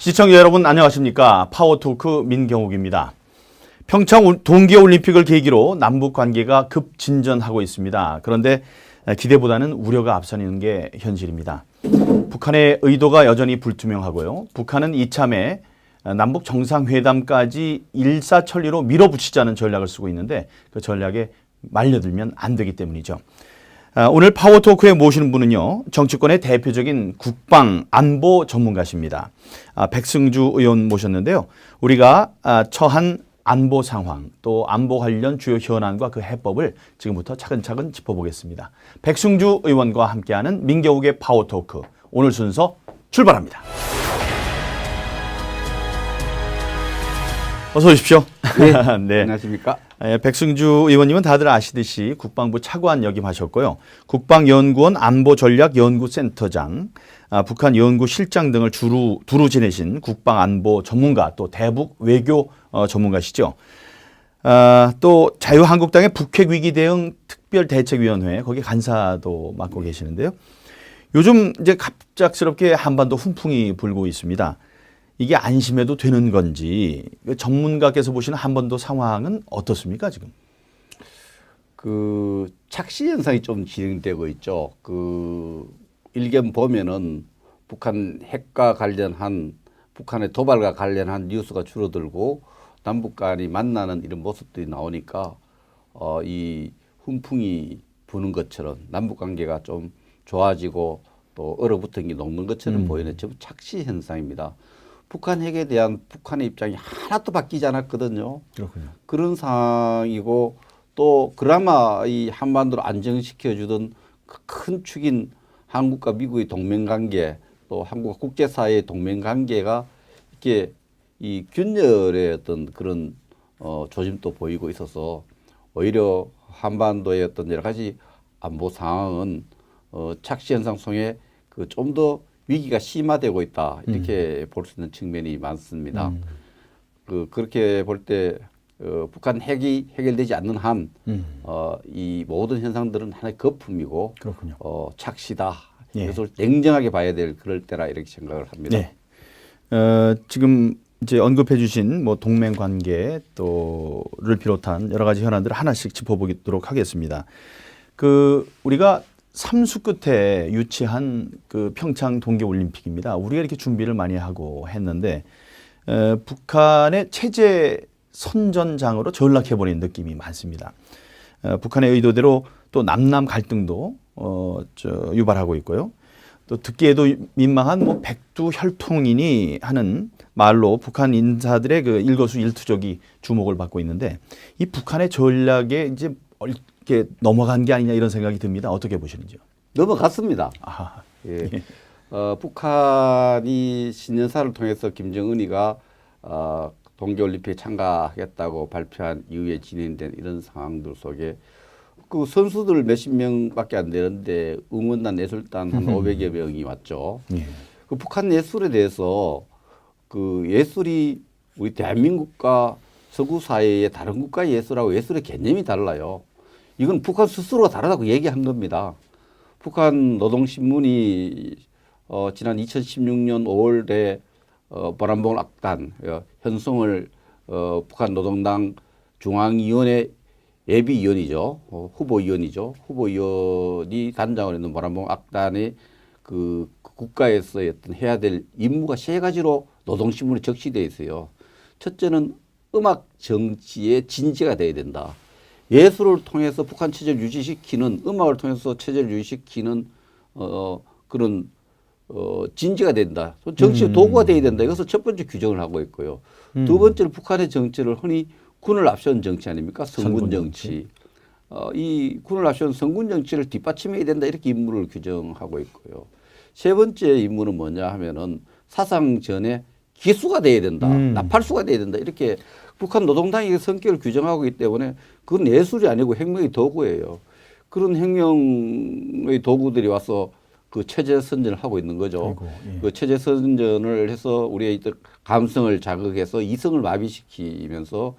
시청자 여러분 안녕하십니까? 파워토크 민경욱입니다. 평창 동계올림픽을 계기로 남북 관계가 급진전하고 있습니다. 그런데 기대보다는 우려가 앞서는 게 현실입니다. 북한의 의도가 여전히 불투명하고요. 북한은 이참에 남북 정상회담까지 일사천리로 밀어붙이자는 전략을 쓰고 있는데 그 전략에 말려들면 안 되기 때문이죠. 오늘 파워토크에 모시는 분은요, 정치권의 대표적인 국방 안보 전문가십니다. 백승주 의원 모셨는데요. 우리가 처한 안보 상황, 또 안보 관련 주요 현안과 그 해법을 지금부터 차근차근 짚어보겠습니다. 백승주 의원과 함께하는 민경욱의 파워토크, 오늘 순서 출발합니다. 어서 오십시오. 네, 네. 안녕하십니까? 백승주 의원님은 다들 아시듯이 국방부 차관 역임하셨고요. 국방연구원 안보전략연구센터장, 북한 연구실장 등을 두루 지내신 국방안보 전문가, 또 대북 외교 전문가시죠. 또 자유한국당의 북핵위기 대응 특별대책위원회 거기 간사도 맡고 계시는데요. 요즘 이제 갑작스럽게 한반도 훈풍이 불고 있습니다. 이게 안심해도 되는 건지 전문가께서 보시는 한반도 상황은 어떻습니까 지금? 그 착시 현상이 좀 진행되고 있죠. 일견 보면은 북한 핵과 관련한 북한의 도발과 관련한 뉴스가 줄어들고 남북 간이 만나는 이런 모습들이 나오니까 이 훈풍이 부는 것처럼 남북 관계가 좀 좋아지고 또 얼어붙은 게 녹는 것처럼 보이는 전부 착시 현상입니다. 북한 핵에 대한 북한의 입장이 하나도 바뀌지 않았거든요. 그렇군요. 그런 상황이고 또 그나마 이 한반도를 안정시켜주던 큰 축인 한국과 미국의 동맹관계 또 한국과 국제사회의 동맹관계가 이렇게 이 균열의 어떤 그런 조짐도 보이고 있어서 오히려 한반도의 어떤 여러 가지 안보 상황은 착시 현상 속에 좀 더 위기가 심화되고 있다 이렇게 볼 수 있는 측면이 많습니다. 그렇게 볼 때 북한 핵이 해결되지 않는 한 이 모든 현상들은 하나의 거품이고 그렇군요. 착시다. 예. 이것을 냉정하게 봐야 될 그럴 때라 이렇게 생각을 합니다. 네. 지금 이제 언급해 주신 뭐 동맹 관계 또를 비롯한 여러 가지 현안들을 하나씩 짚어보도록 하겠습니다. 우리가 삼수 끝에 유치한 평창 동계올림픽입니다. 우리가 이렇게 준비를 많이 하고 했는데 북한의 체제 선전장으로 전락해버린 느낌이 많습니다. 북한의 의도대로 또 남남 갈등도 유발하고 있고요. 또 듣기에도 민망한 뭐 백두혈통이니 하는 말로 북한 인사들의 그 일거수일투족이 주목을 받고 있는데 이 북한의 전략에 이제 이렇게 넘어간 게 아니냐 이런 생각이 듭니다. 어떻게 보시는지요? 넘어갔습니다. 아하. 예. 북한이 신년사를 통해서 김정은이가 동계올림픽에 참가하겠다고 발표한 이후에 진행된 이런 상황들 속에 그 선수들 몇십 명밖에 안 되는데 응원단 예술단 한 500여 명이 왔죠. 예. 그 북한 예술에 대해서 그 예술이 우리 대한민국과 서구 사회의 다른 국가의 예술하고 예술의 개념이 달라요. 이건 북한 스스로가 다르다고 얘기한 겁니다. 북한 노동신문이 지난 2016년 5월에 보람봉 악단 현송을 북한 노동당 중앙위원회 예비위원이죠. 후보위원이죠. 후보위원이 단장을 했는 보람봉 악단의 그 국가에서의 어떤 해야 될 임무가 세 가지로 노동신문에 적시되어 있어요. 첫째는 음악 정치의 진지가 돼야 된다. 예술을 통해서 북한 체제를 유지시키는 음악을 통해서 체제를 유지시키는 그런 진지가 된다. 정치의 도구가 돼야 된다. 이것을 첫 번째 규정을 하고 있고요. 두 번째는 북한의 정치를 흔히 군을 앞세운 정치 아닙니까? 성군 정치. 이 군을 앞세운 성군 정치를 뒷받침해야 된다. 이렇게 임무를 규정하고 있고요. 세 번째 임무는 뭐냐 하면은 사상전의 기수가 돼야 된다. 나팔수가 돼야 된다. 이렇게 북한 노동당의 성격을 규정하고 있기 때문에 그건 예술이 아니고 혁명의 도구예요. 그런 혁명의 도구들이 와서 그 체제 선전을 하고 있는 거죠. 아이고, 예. 그 체제 선전을 해서 우리의 감성을 자극해서 이성을 마비시키면서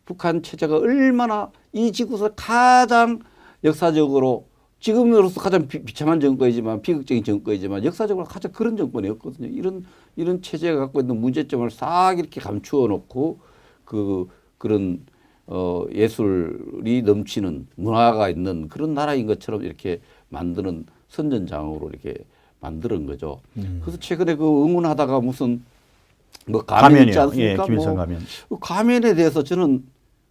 북한 체제가 얼마나 이 지구에서 가장 역사적으로 지금으로서 가장 비참한 정권이지만 비극적인 정권이지만 역사적으로 가장 그런 정권이었거든요. 이런 체제가 갖고 있는 문제점을 싹 이렇게 감추어 놓고 그런 예술이 넘치는 문화가 있는 그런 나라인 것처럼 이렇게 만드는 선전장으로 이렇게 만드는 거죠. 그래서 최근에 그 응원하다가 무슨 뭐 가면 있지 않습니까? 예, 김일성 가면. 그 가면에 대해서 저는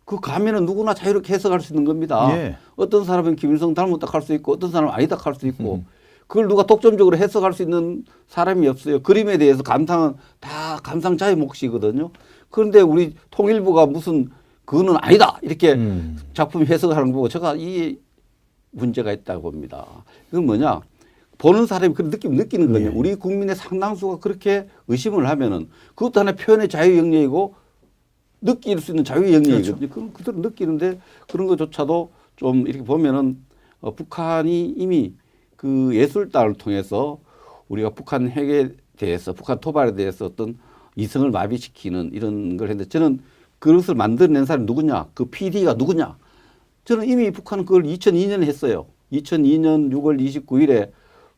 그 가면은 누구나 자유롭게 해석할 수 있는 겁니다. 예. 어떤 사람은 김일성 닮았다 할 수 있고 어떤 사람은 아니다 할 수 있고 그걸 누가 독점적으로 해석할 수 있는 사람이 없어요. 그림에 대해서 감상은 다 감상자의 몫이거든요. 그런데 우리 통일부가 무슨 그거는 아니다 이렇게 작품 해석하는 거 보고 제가 이 문제가 있다고 봅니다. 이건 뭐냐? 보는 사람이 그런 느낌 느끼는 거예요. 예. 우리 국민의 상당수가 그렇게 의심을 하면은 그것도 하나의 표현의 자유 영역이고 느낄 수 있는 자유 영역이거든요. 그렇죠. 그럼 그대로 느끼는데 그런 것조차도 좀 이렇게 보면은 북한이 이미 그 예술단을 통해서 우리가 북한 핵에 대해서 북한 토발에 대해서 어떤 이성을 마비시키는 이런 걸 했는데 저는 그것을 만들어낸 사람이 누구냐? 그 PD가 누구냐? 저는 이미 북한은 그걸 2002년에 했어요. 2002년 6월 29일에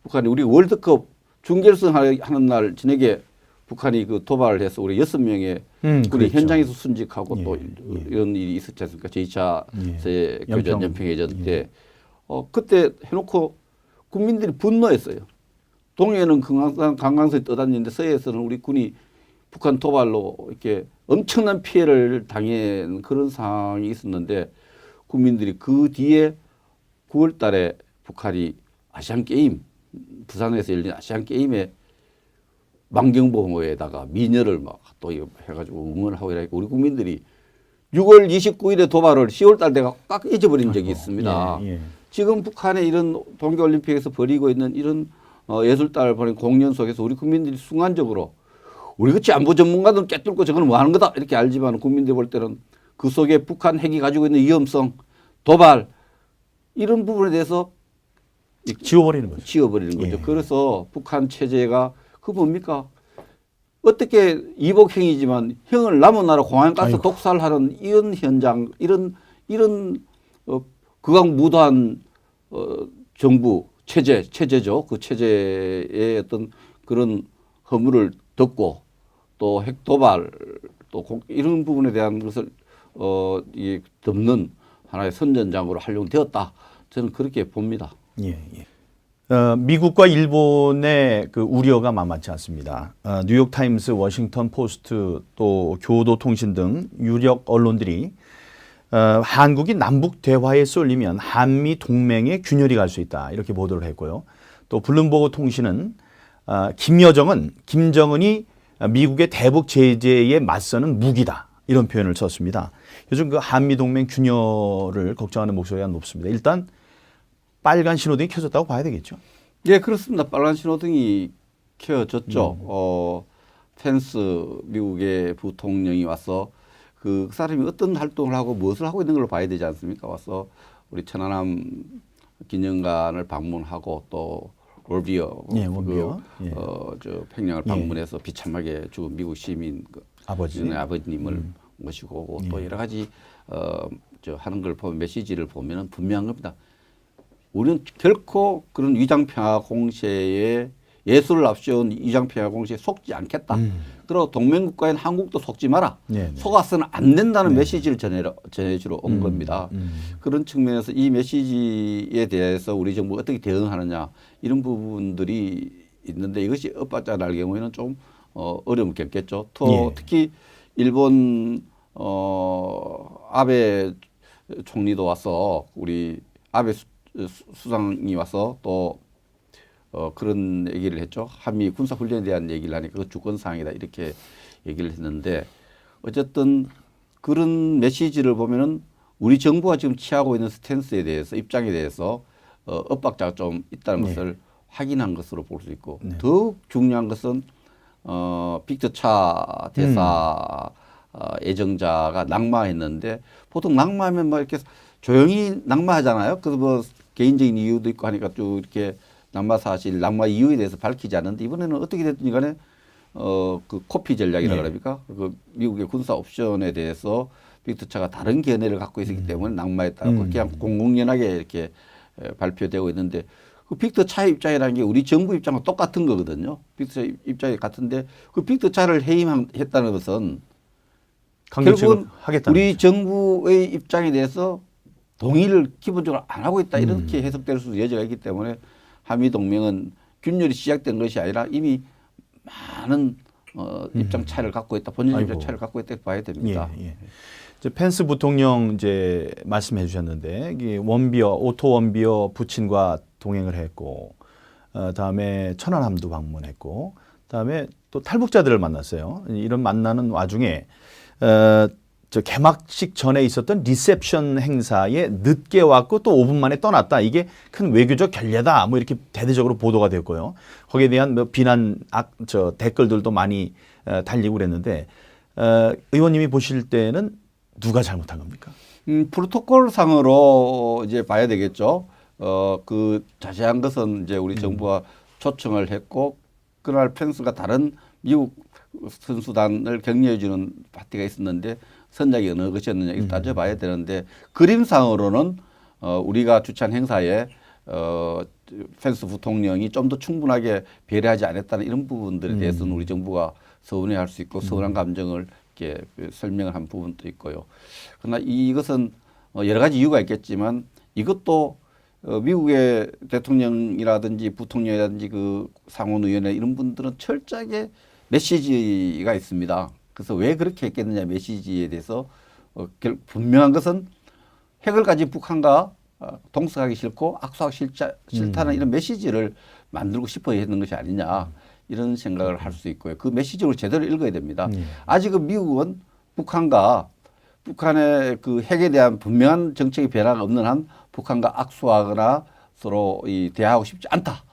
북한이 우리 월드컵 준결승 하는 날 저녁에 북한이 그 도발을 해서 우리 6명의 우리 그렇죠. 현장에서 순직하고 예, 또 이런 일이 있었지 않습니까? 제2차 예. 교전 연평해전 때 그때 해놓고 국민들이 분노했어요. 동해는 강강선이 떠다니는데 서해에서는 우리 군이 북한 도발로 이렇게 엄청난 피해를 당한 그런 상황이 있었는데 국민들이 그 뒤에 9월 달에 북한이 아시안 게임 부산에서 열린 아시안 게임에 만경보호에다가 미녀를 막 또 해가지고 응원을 하고 이러니까 우리 국민들이 6월 29일에 도발을 10월 달 돼가 꽉 잊어버린 적이 있습니다. 예, 예. 지금 북한의 이런 동계올림픽에서 벌이고 있는 이런 예술단을 벌인 공연 속에서 우리 국민들이 순간적으로 우리 같이 안보 전문가들은 꿰뚫고 저거는 뭐 하는 거다 이렇게 알지만 국민들이 볼 때는 그 속에 북한 핵이 가지고 있는 위험성, 도발 이런 부분에 대해서 지워버리는 거죠. 지워버리는 거죠. 예. 그래서 북한 체제가 그 뭡니까? 어떻게 이복행이지만 형을 남은 나라 공안가스 아이고. 독살하는 이런 현장, 이런 극악무도한 정부 체제죠. 그 체제의 어떤 그런 허물을 덮고 또 핵 도발 또 이런 부분에 대한 것을 이 덮는 하나의 선전장으로 활용되었다. 저는 그렇게 봅니다. 예, 예. 미국과 일본의 그 우려가 만만치 않습니다. 뉴욕타임스, 워싱턴 포스트 또 교도통신 등 유력 언론들이 한국이 남북 대화에 쏠리면 한미 동맹에 균열이 갈 수 있다 이렇게 보도를 했고요. 또 블룸버그 통신은 김여정은 김정은이 미국의 대북 제재에 맞서는 무기다 이런 표현을 썼습니다. 요즘 그 한미 동맹 균열을 걱정하는 목소리가 높습니다. 일단 빨간 신호등이 켜졌다고 봐야 되겠죠. 네, 그렇습니다. 빨간 신호등이 켜졌죠. 펜스 미국의 부통령이 와서 그 사람이 어떤 활동을 하고 무엇을 하고 있는 걸로 봐야 되지 않습니까? 와서 우리 천안함 기념관을 방문하고 또 월비어, 예, 월비어. 예. 저 평양을 방문해서 비참하게 죽은 미국 시민 아버님을 모시고 오고 또 여러 가지 저 하는 걸 보면 메시지를 보면은 분명한 겁니다. 우리는 결코 그런 위장평화 공세에 예술을 앞세운 위장평화 공세에 속지 않겠다. 그리고 동맹국가인 한국도 속지 마라. 네, 네. 속아서는 안 된다는 메시지를 전해주러 온 겁니다. 그런 측면에서 이 메시지에 대해서 우리 정부가 어떻게 대응하느냐 이런 부분들이 있는데 이것이 엇받지 않을 경우에는 좀 어려움을 겪겠죠. 또 특히 일본 아베 총리도 와서 우리 아베 수상이 와서 또 그런 얘기를 했죠. 한미 군사훈련에 대한 얘기를 하니까 그 주권사항이다 이렇게 얘기를 했는데 어쨌든 그런 메시지를 보면은 우리 정부가 지금 취하고 있는 스탠스에 대해서 입장에 대해서 엇박자가 좀 있다는 것을 확인한 것으로 볼 수 있고 더욱 중요한 것은 빅터 차 대사 애정자가 낙마했는데 보통 낙마하면 뭐 이렇게 조용히 낙마하잖아요. 그래서 뭐 개인적인 이유도 있고 하니까 또 이렇게 낙마 사실, 낙마 이유에 대해서 밝히지 않는데 이번에는 어떻게 됐든 간에 그 코피 전략이라 그럽니까? 그 미국의 군사 옵션에 대해서 빅터차가 다른 견해를 갖고 있었기 때문에 낙마했다고 그냥 공공연하게 이렇게 발표되고 있는데 그 빅터 차의 입장이라는 게 우리 정부 입장과 똑같은 거거든요. 빅터 입장이 같은데 그 빅터 차를 해임했다는 것은 결국은 하겠다는 우리 거죠. 정부의 입장에 대해서 동의를 기본적으로 안 하고 있다 이렇게 해석될 수도 여지가 있기 때문에 한미 동맹은 균열이 시작된 것이 아니라 이미 많은 입장 차이를 갖고 있다, 본질 입장 차이를 갖고 있다 봐야 됩니다. 예, 예. 이제 펜스 부통령 이제 말씀해 주셨는데 이게 오토 원비어 부친과 동행을 했고, 다음에 천안함도 방문했고, 다음에 또 탈북자들을 만났어요. 이런 만나는 와중에 저 개막식 전에 있었던 리셉션 행사에 늦게 왔고 또 5분 만에 떠났다. 이게 큰 외교적 결례다. 뭐 이렇게 대대적으로 보도가 됐고요. 거기에 대한 뭐 비난 댓글들도 많이 달리고 그랬는데 의원님이 보실 때는 누가 잘못한 겁니까? 프로토콜 상으로 이제 봐야 되겠죠. 그 자세한 것은 이제 우리 정부가 초청을 했고 그날 펜스가 다른 미국 선수단을 격려해 주는 파티가 있었는데 선장이 어느 것이었느냐 이걸 따져봐야 되는데 그림상으로는 우리가 주최한 행사에 펜스 부통령이 좀 더 충분하게 배려하지 않았다는 이런 부분들에 대해서는 우리 정부가 서운해할 수 있고 서운한 감정을 이렇게 설명을 한 부분도 있고요. 그러나 이것은 여러 가지 이유가 있겠지만 이것도 미국의 대통령이라든지 부통령이라든지 그 상원의원회 이런 분들은 철저하게 메시지가 있습니다. 그래서 왜 그렇게 했겠느냐 메시지에 대해서 분명한 것은 핵을 가진 북한과 동석하기 싫고 악수하기 싫다는 이런 메시지를 만들고 싶어 했는 것이 아니냐 이런 생각을 할 수 있고요. 그 메시지를 제대로 읽어야 됩니다. 아직은 미국은 북한의 그 핵에 대한 분명한 정책의 변화가 없는 한 북한과 악수하거나 서로 대화하고 싶지 않다.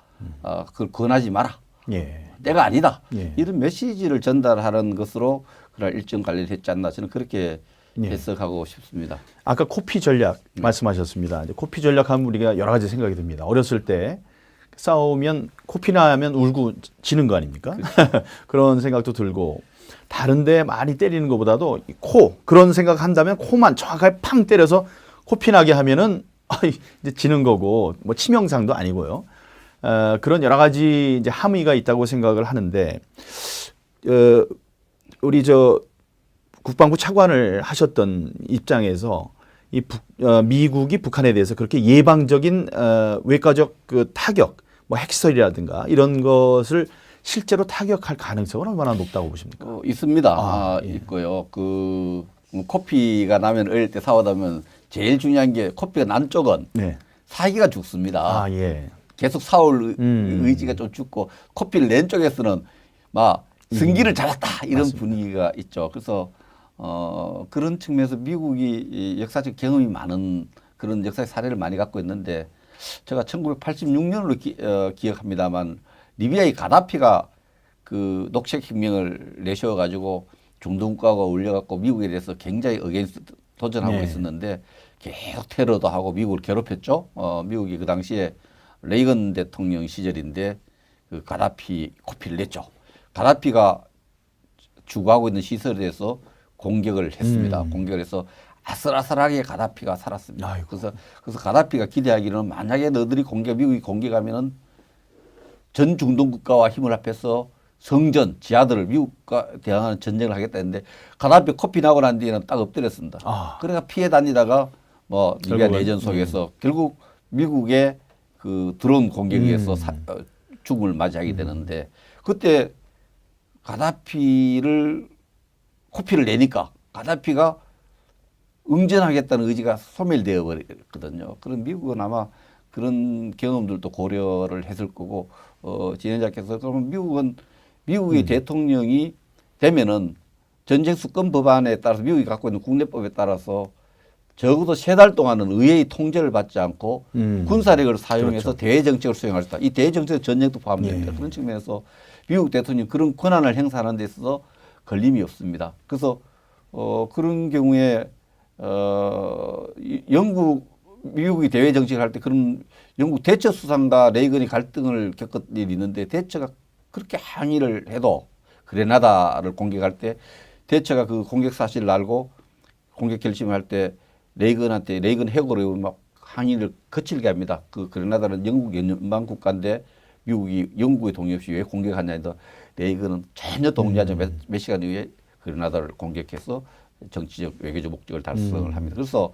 그걸 권하지 마라. 예. 때가 아니다. 예. 이런 메시지를 전달하는 것으로 그날 일정 관리를 했지 않나 저는 그렇게 해석하고 싶습니다. 아까 코피 전략 말씀하셨습니다. 이제 코피 전략하면 우리가 여러 가지 생각이 듭니다. 어렸을 때 싸우면 코피 나면 울고 지는 거 아닙니까? 그런 생각도 들고 다른데 많이 때리는 것보다도 그런 생각 한다면 코만 정확하게 팡 때려서 코피 나게 하면은 이제 지는 거고 뭐 치명상도 아니고요. 그런 여러 가지 이제 함의가 있다고 생각을 하는데 우리 국방부 차관을 하셨던 입장에서 미국이 북한에 대해서 그렇게 예방적인 외과적 그 타격, 뭐 핵시설이라든가 이런 것을 실제로 타격할 가능성은 얼마나 높다고 보십니까? 있습니다. 예. 있고요. 코피가 나면 어릴 때 싸우다 보면 제일 중요한 게 코피가 난 쪽은 네. 사기가 죽습니다. 예. 계속 싸울 의지가 좀 죽고 코피를 낸 쪽에서는 막 승기를 잡았다 이런 맞습니다. 분위기가 있죠. 그래서 그런 측면에서 미국이 역사적 경험이 많은 그런 역사의 사례를 많이 갖고 있는데 제가 1986년으로 기억합니다만 리비아의 가다피가 그 녹색혁명을 내세워가지고 중동 국가가 올려갖고 미국에 대해서 굉장히 어게인스트 도전하고 있었는데 계속 테러도 하고 미국을 괴롭혔죠. 미국이 그 당시에 레이건 대통령 시절인데 그 가다피 코피를 냈죠. 가다피가 주구하고 있는 시설에 대해서 공격을 했습니다. 공격을 해서 아슬아슬하게 가다피가 살았습니다. 아이고. 그래서 가다피가 기대하기로는 만약에 너들이 미국이 공격하면은 전 중동 국가와 힘을 합해서 성전, 지하들을 미국과 대항하는 전쟁을 하겠다 했는데 가다피 코피 나고 난 뒤에는 딱 엎드렸습니다. 그러니까 피해 다니다가 뭐 리비아 내전 속에서 결국 미국의 그 드론 공격에 의해서 죽음을 맞이하게 되는데 그때 가다피를 코피를 내니까 가다피가 응전하겠다는 의지가 소멸되어 버렸거든요. 그럼 미국은 아마 그런 경험들도 고려를 했을 거고 진행자께서 그러면 미국의 대통령이 되면은 전쟁 수권 법안에 따라서 미국이 갖고 있는 국내법에 따라서 적어도 3달 동안은 의회의 통제를 받지 않고 군사력을 사용해서 대외 정책을 수행할 수 있다. 이 대외 정책은 전쟁도 포함됩니다. 그런 측면에서 미국 대통령이 그런 권한을 행사하는 데 있어서 걸림이 없습니다. 그래서 그런 경우에 미국이 대외 정책을 할 때 그런 영국 대처 수상과 레이건이 갈등을 겪은 일이 있는데 대처가 그렇게 항의를 해도 그레나다를 공격할 때 대처가 그 공격 사실을 알고 공격 결심을 할 때 레이건 해고를 막 항의를 거칠게 합니다. 그 그레나다는 영국 연방 국가인데 미국이 영국의 동의 없이 왜 공격하냐 해서 레이건은 전혀 동의하지 몇 시간 이후에 그레나다를 공격해서 정치적 외교적 목적을 달성을 합니다. 그래서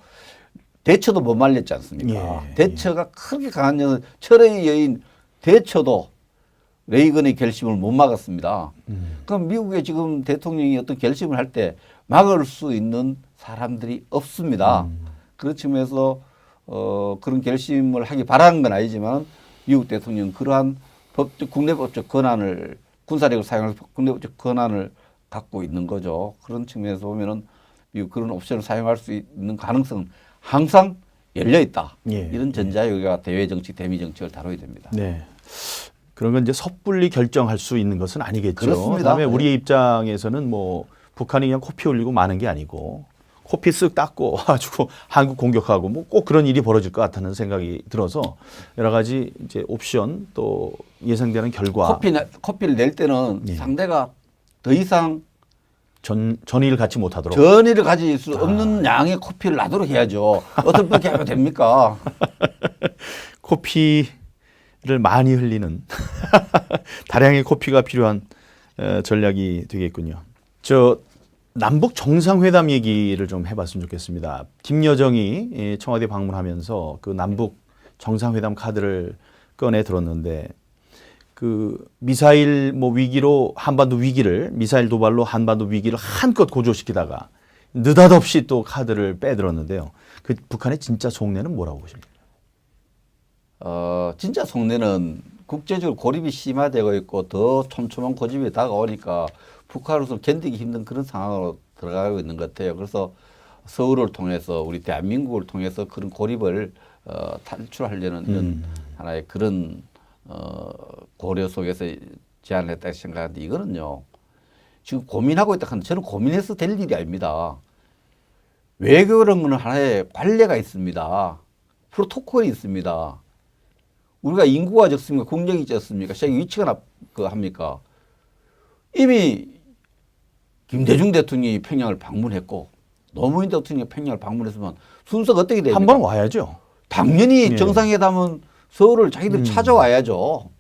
대처도 못 말렸지 않습니까? 예, 대처가 크게 강한 여인, 철의 여인 대처도 레이건의 결심을 못 막았습니다. 그럼 미국의 지금 대통령이 어떤 결심을 할 때 막을 수 있는 사람들이 없습니다. 그런 측면에서 그런 결심을 하기 바라는 건 아니지만 미국 대통령 그러한 국내법적 권한을 군사력을 사용해서 국내법적 권한을 갖고 있는 거죠. 그런 측면에서 보면은 미국 그런 옵션을 사용할 수 있는 가능성은 항상 열려 있다. 예. 이런 전자유가 대외 정책, 대미 정책을 다뤄야 됩니다. 네. 그런 건 이제 섣불리 결정할 수 있는 것은 아니겠죠. 그렇습니다. 그다음에 네. 우리의 입장에서는 뭐 북한이 그냥 코피 흘리고 마는 게 아니고 코피 쓱 닦고 가지고 한국 공격하고 뭐 꼭 그런 일이 벌어질 것 같다는 생각이 들어서 여러 가지 이제 옵션 또 예상되는 결과 코피를 낼 때는 예. 상대가 더 이상 전의를 갖지 못하도록 전의를 가질 수 없는 양의 코피를 나도록 해야죠. 어떻게 하면 됩니까? 코피를 많이 흘리는 다량의 코피가 필요한 전략이 되겠군요. 저 남북 정상회담 얘기를 좀 해봤으면 좋겠습니다. 김여정이 청와대 방문하면서 그 남북 정상회담 카드를 꺼내 들었는데 그 미사일 뭐 위기로 한반도 위기를 미사일 도발로 한반도 위기를 한껏 고조시키다가 느닷없이 또 카드를 빼들었는데요. 그 북한의 진짜 속내는 뭐라고 보십니까? 진짜 속내는 국제적으로 고립이 심화되고 있고 더 촘촘한 고집이 다가오니까 북한으로서 견디기 힘든 그런 상황으로 들어가고 있는 것 같아요. 그래서 서울을 통해서 우리 대한민국을 통해서 그런 고립을 탈출하려는 이런 하나의 그런 고려 속에서 제안을 했다고 생각하는데 이거는요. 지금 고민하고 있다 하는데 저는 고민해서 될 일이 아닙니다. 외교라는 건 하나의 관례가 있습니다. 프로토콜이 있습니다. 우리가 인구가 적습니까? 국력이 적습니까? 세계 위치가 합니까? 이미 김대중 대통령이 평양을 방문했고 노무현 대통령이 평양을 방문했으면 순서가 어떻게 됩니까? 한 번 와야죠. 당연히 예. 정상회담은 서울을 자기들 찾아와야죠.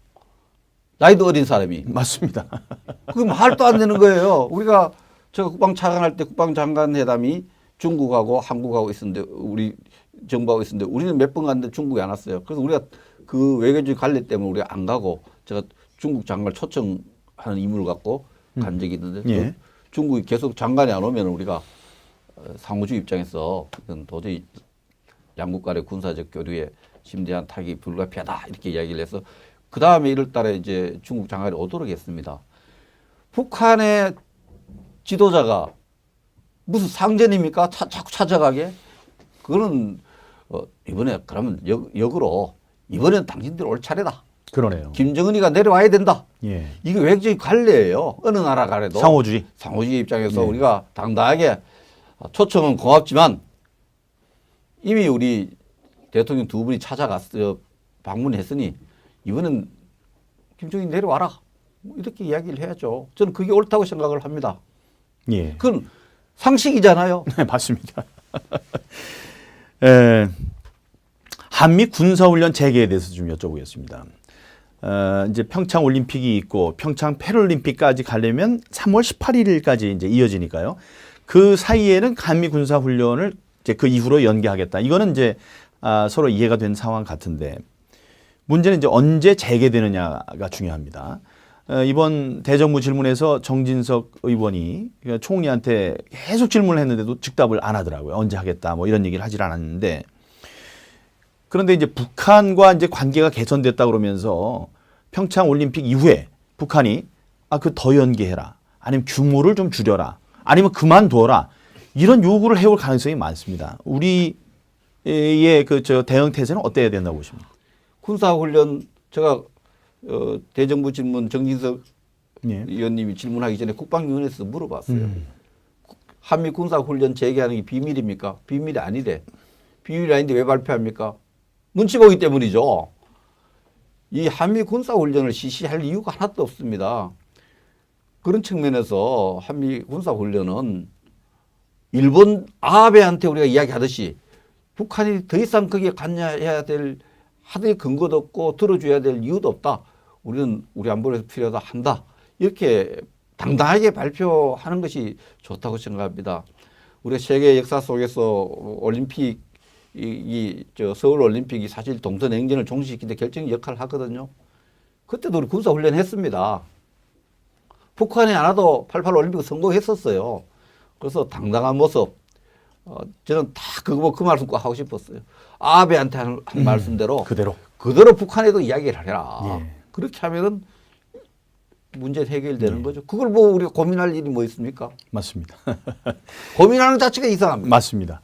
나이도 어린 사람이. 맞습니다. 그게 말도 안 되는 거예요. 우리가 제가 국방차관 할 때 국방장관 회담이 중국하고 한국하고 있었는데 우리 정부하고 있었는데 우리는 몇 번 갔는데 중국이 안 왔어요. 그래서 우리가 그 외교적 관례 때문에 우리가 안 가고 제가 중국 장관을 초청하는 임무를 갖고 간 적이 있는데 예. 중국이 계속 장관이 안 오면 우리가 상호주 입장에서 이건 도저히 양국 간의 군사적 교류에 심대한 타격이 불가피하다 이렇게 이야기를 해서 그 다음에 1월 달에 이제 중국 장관이 오도록 했습니다. 북한의 지도자가 무슨 상전입니까? 자꾸 찾아가게? 그거는 이번에 그러면 역으로 이번엔 당신들 올 차례다. 그러네요. 김정은이가 내려와야 된다. 예. 이게 외교적 관례예요. 어느 나라 간에도. 상호주의. 상호주의 입장에서 네. 우리가 당당하게 초청은 고맙지만 이미 우리 대통령 두 분이 찾아갔어요. 방문했으니 이번엔 김정은이 내려와라. 이렇게 이야기를 해야죠. 저는 그게 옳다고 생각을 합니다. 예. 그건 상식이잖아요. 네, 맞습니다. 한미 군사훈련 재개에 대해서 좀 여쭤보겠습니다. 이제 평창 올림픽이 있고 평창 패럴림픽까지 가려면 3월 18일까지 이제 이어지니까요. 그 사이에는 한미 군사훈련을 이제 그 이후로 연기하겠다. 이거는 이제 서로 이해가 된 상황 같은데 문제는 이제 언제 재개되느냐가 중요합니다. 이번 대정부 질문에서 정진석 의원이 총리한테 계속 질문을 했는데도 즉답을 안 하더라고요. 언제 하겠다 뭐 이런 얘기를 하질 않았는데 그런데 이제 북한과 이제 관계가 개선됐다 그러면서 평창 올림픽 이후에 북한이 그 더 연기해라 아니면 규모를 좀 줄여라 아니면 그만둬라 이런 요구를 해올 가능성이 많습니다. 우리의 저 대응 태세는 어때야 된다고 보십니까? 군사훈련 제가 대정부 질문 정진석 예. 의원님이 질문하기 전에 국방위원회에서 물어봤어요. 한미 군사훈련 재개하는 게 비밀입니까? 비밀이 아니래. 비밀이 아닌데 왜 발표합니까? 눈치 보기 때문이죠. 이 한미 군사훈련을 실시할 이유가 하나도 없습니다. 그런 측면에서 한미 군사훈련은 일본 아베한테 우리가 이야기하듯이 북한이 더 이상 거기에 관여해야 될 하나의 근거도 없고 들어줘야 될 이유도 없다. 우리는 우리 안보에서 필요하다 한다. 이렇게 당당하게 발표하는 것이 좋다고 생각합니다. 우리가 세계 역사 속에서 올림픽 저 서울 올림픽이 사실 동서 냉전을 종식시키는데 결정적 역할을 하거든요. 그때도 우리 군사 훈련했습니다. 북한이 안 와도 88 올림픽 성공했었어요. 그래서 당당한 모습. 저는 다 그 말씀 꼭 하고 싶었어요. 아베한테 한 말씀대로 그대로 북한에도 이야기를 해라. 예. 그렇게 하면은 문제 해결되는 거죠. 그걸 뭐 우리가 고민할 일이 뭐 있습니까? 맞습니다. 고민하는 자체가 이상합니다. 맞습니다.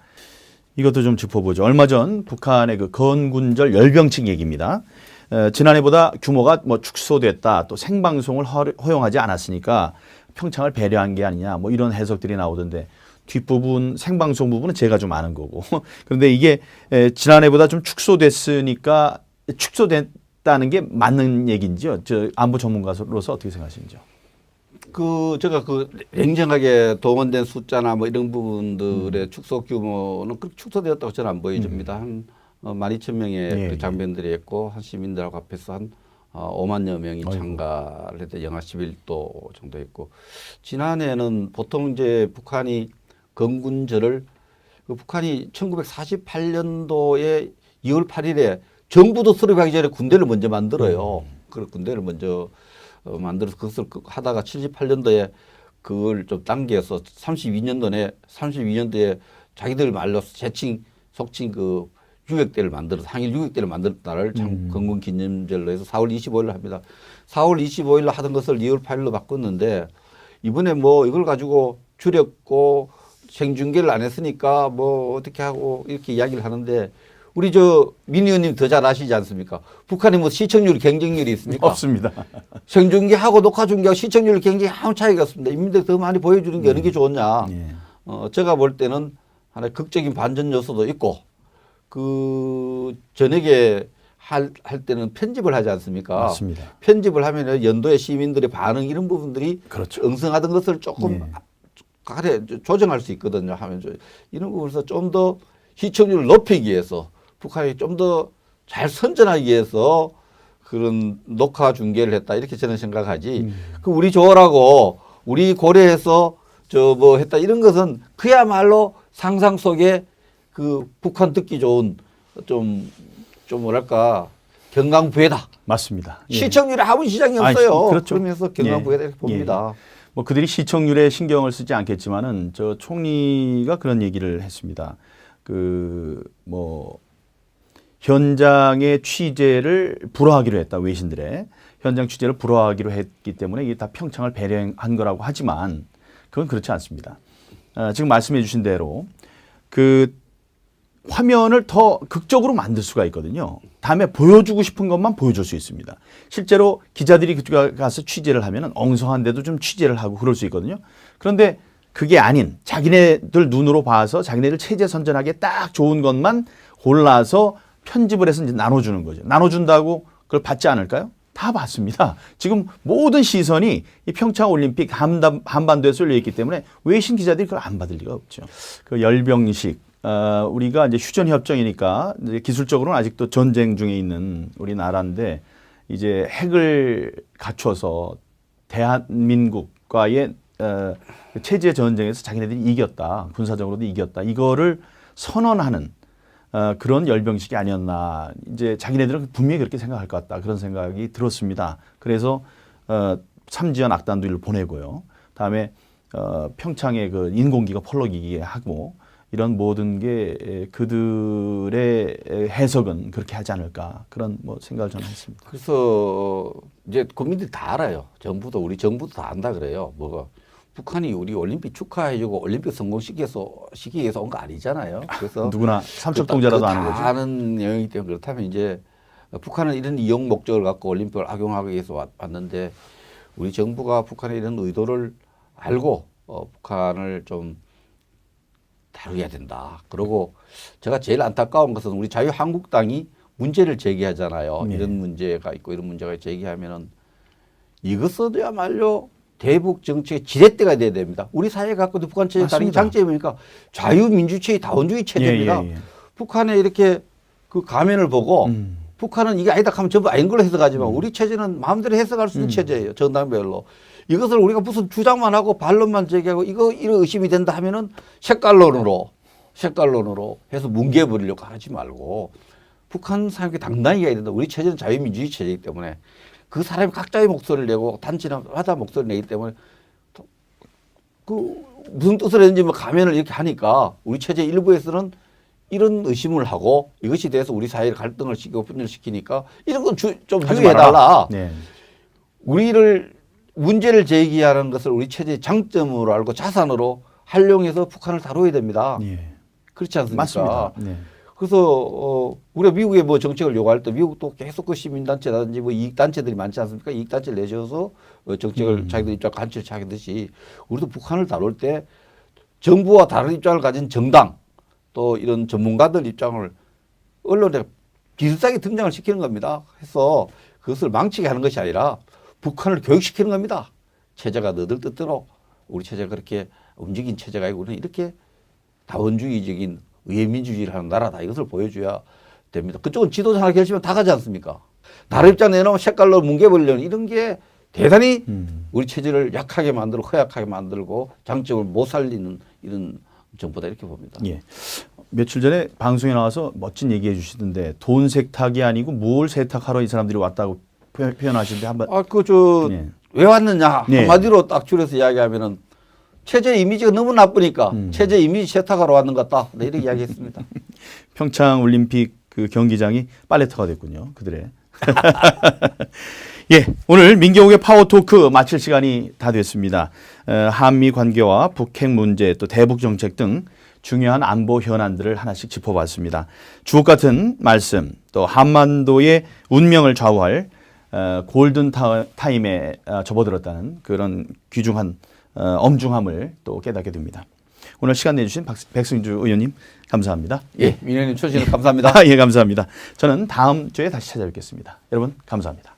이것도 좀 짚어보죠. 얼마 전 북한의 그 건군절 열병식 얘기입니다. 지난해보다 규모가 뭐 축소됐다, 또 생방송을 허용하지 않았으니까 평창을 배려한 게 아니냐, 뭐 이런 해석들이 나오던데 뒷부분 생방송 부분은 제가 좀 아는 거고 그런데 이게 지난해보다 좀 축소됐으니까 축소됐다는 게 맞는 얘기인지요? 저 안보 전문가로서 어떻게 생각하시는지요? 제가 냉정하게 동원된 숫자나 뭐 이런 부분들의 축소 규모는 그렇게 축소되었다고 저는 안 보여집니다. 한 12,000명의 예, 그 장병들이 했고 한 시민들하고 합해서 한 5만여 명이 참가를 했대 영하 11도 정도 했고 지난해는 보통 이제 북한이 건군절을 북한이 1948년도에 2월 8일에 정부도 수립하기 전에 군대를 먼저 만들어요. 그 군대를 먼저 만들어서 그것을 하다가 78년도에 그걸 좀 당겨서 32년도에 자기들 말로 속칭 그 유격대를 만들어서 항일 유격대를 만들었다를 참 건군 기념절로 해서 4월 25일로 합니다. 4월 25일로 하던 것을 2월 8일로 바꿨는데 이번에 뭐 이걸 가지고 줄였고 생중계를 안 했으니까 뭐 어떻게 하고 이렇게 이야기를 하는데 우리 민 의원님 더 잘 아시지 않습니까? 북한이 뭐 시청률 경쟁률이 있습니까? 없습니다. 생중계하고 녹화중계하고 시청률 경쟁이 아무 차이가 없습니다. 인민들 더 많이 보여주는 게 어느 게 좋냐. 제가 볼 때는 하나의 극적인 반전 요소도 있고 저녁에 할 때는 편집을 하지 않습니까? 맞습니다. 편집을 하면 연도의 시민들의 반응 이런 부분들이 그렇죠. 엉성하던 것을 조금 조정할 수 있거든요. 하면서 이런 부분에서 좀 더 시청률을 높이기 위해서 북한이 좀 더 잘 선전하기 위해서 그런 녹화 중계를 했다 이렇게 저는 생각하지. 우리 조라고 우리 고려해서 했다 이런 것은 그야말로 상상 속에 북한 듣기 좋은 좀 뭐랄까 경강부회다. 맞습니다. 시청률에 아무 시장이 없어요. 그렇죠. 그러면서 경강부회다 이렇게 봅니다. 뭐 그들이 시청률에 신경을 쓰지 않겠지만은 저 총리가 그런 얘기를 했습니다. 현장의 취재를 불허하기로 했다. 외신들의 현장 취재를 불허하기로 했기 때문에 이게 다 평창을 배려한 거라고 하지만 그건 그렇지 않습니다. 지금 말씀해 주신 대로 화면을 더 극적으로 만들 수가 있거든요. 다음에 보여주고 싶은 것만 보여줄 수 있습니다. 실제로 기자들이 그쪽 가서 취재를 하면 엉성한데도 좀 취재를 하고 그럴 수 있거든요. 그런데 그게 아닌 자기네들 눈으로 봐서 자기네들 체제 선전하기에 딱 좋은 것만 골라서 편집을 해서 이제 나눠주는 거죠. 나눠준다고 그걸 받지 않을까요? 다 받습니다. 지금 모든 시선이 이 평창 올림픽 한반도에 쏠려 있기 때문에 외신 기자들이 그걸 안 받을 리가 없죠. 그 열병식 우리가 이제 휴전 협정이니까 이제 기술적으로는 아직도 전쟁 중에 있는 우리나라인데 이제 핵을 갖춰서 대한민국과의 체제 전쟁에서 자기네들이 이겼다. 군사적으로도 이겼다. 이거를 선언하는 그런 열병식이 아니었나. 이제 자기네들은 분명히 그렇게 생각할 것 같다. 그런 생각이 들었습니다. 그래서 참지연 악단두를 보내고요. 다음에 평창에 그 인공기가 펄럭이게 하고 이런 모든 게 그들의 해석은 그렇게 하지 않을까 그런 생각을 저는 했습니다. 그래서 이제 국민들이 다 알아요. 우리 정부도 다 안다 그래요. 북한이 우리 올림픽 축하해주고 올림픽 성공시키기 위해서 온 거 아니잖아요. 그래서 누구나 삼척동자라도 아는 거죠. 아는 내용이기 때문에 그렇다면 이제 북한은 이런 이용 목적을 갖고 올림픽을 악용하기 위해서 왔는데 우리 정부가 북한의 이런 의도를 알고 북한을 좀 다루어야 된다. 그리고 제가 제일 안타까운 것은 우리 자유한국당이 문제를 제기하잖아요. 이런 문제가 있고 이런 문제가 제기하면은 이것은야말로 대북 정책의 지렛대가 돼야 됩니다. 우리 사회에 갖고 북한 체제의 다른 장점이 뭡니까? 자유민주주의 다원주의 체제입니다. 북한에 이렇게 그 가면을 보고 북한은 이게 아니다 하면 전부 아닌 걸로 해석하지만 우리 체제는 마음대로 해석할 수 있는 체제예요. 정당별로. 이것을 우리가 무슨 주장만 하고 반론만 제기하고 이거 이런 의심이 된다 하면은 색깔론으로 해서 뭉개버리려고 하지 말고 북한 사람에게 당당히 해야 된다. 우리 체제는 자유민주주의 체제이기 때문에 그 사람이 각자의 목소리를 내고 단체마다 목소리를 내기 때문에 그 무슨 뜻을 했는지 뭐 가면을 이렇게 하니까 우리 체제 일부에서는 이런 의심을 하고 이것이 대해서 우리 사회의 갈등을 시키고 분열을 시키니까 이런 건 좀 유의해달라. 네. 우리를 문제를 제기하는 것을 우리 체제의 장점으로 알고 자산으로 활용해서 북한을 다뤄야 됩니다. 예. 그렇지 않습니까? 맞습니다. 네. 그래서 우리가 미국에 뭐 정책을 요구할 때 미국도 계속 그 시민단체라든지 뭐 이익단체들이 많지 않습니까? 이익단체를 내셔서 정책을 자기들 입장 관철 하듯이 우리도 북한을 다룰 때 정부와 다른 입장을 가진 정당 또 이런 전문가들 입장을 언론에 비슷하게 등장을 시키는 겁니다. 해서 그것을 망치게 하는 것이 아니라 북한을 교육시키는 겁니다. 체제가 너들 뜻대로 우리 체제가 그렇게 움직인 체제가 아니고 우리는 이렇게 다원주의적인 의회민주주의를 하는 나라다. 이것을 보여줘야 됩니다. 그쪽은 지도자 하나 결심하면 다 가지 않습니까? 다른 입장 내놓으면 색깔로 뭉개버리려는 이런 게 대단히 우리 체제를 약하게 만들고 허약하게 만들고 장점을 못 살리는 이런 정보다 이렇게 봅니다. 예. 며칠 전에 방송에 나와서 멋진 얘기해 주시던데 돈 세탁이 아니고 뭘 세탁하러 이 사람들이 왔다고 표현하시는데 한번 왜 네. 왔느냐 네. 한마디로 딱 줄여서 이야기하면은 체제 이미지가 너무 나쁘니까 체제 이미지 세탁하러 왔는 것 같다. 네, 이렇게 이야기했습니다. 평창 올림픽 그 경기장이 빨래터가 됐군요. 그들의. 예, 오늘 민경욱의 파워토크 마칠 시간이 다 됐습니다. 한미 관계와 북핵 문제 또 대북 정책 등 중요한 안보 현안들을 하나씩 짚어봤습니다. 주옥 같은 말씀 또 한반도의 운명을 좌우할 골든 타임에 접어들었다는 그런 귀중한 엄중함을 또 깨닫게 됩니다. 오늘 시간 내주신 백승주 의원님 감사합니다. 예, 민현님 초대해 주셔서 감사합니다. 예, 감사합니다. 저는 다음 주에 다시 찾아뵙겠습니다. 여러분 감사합니다.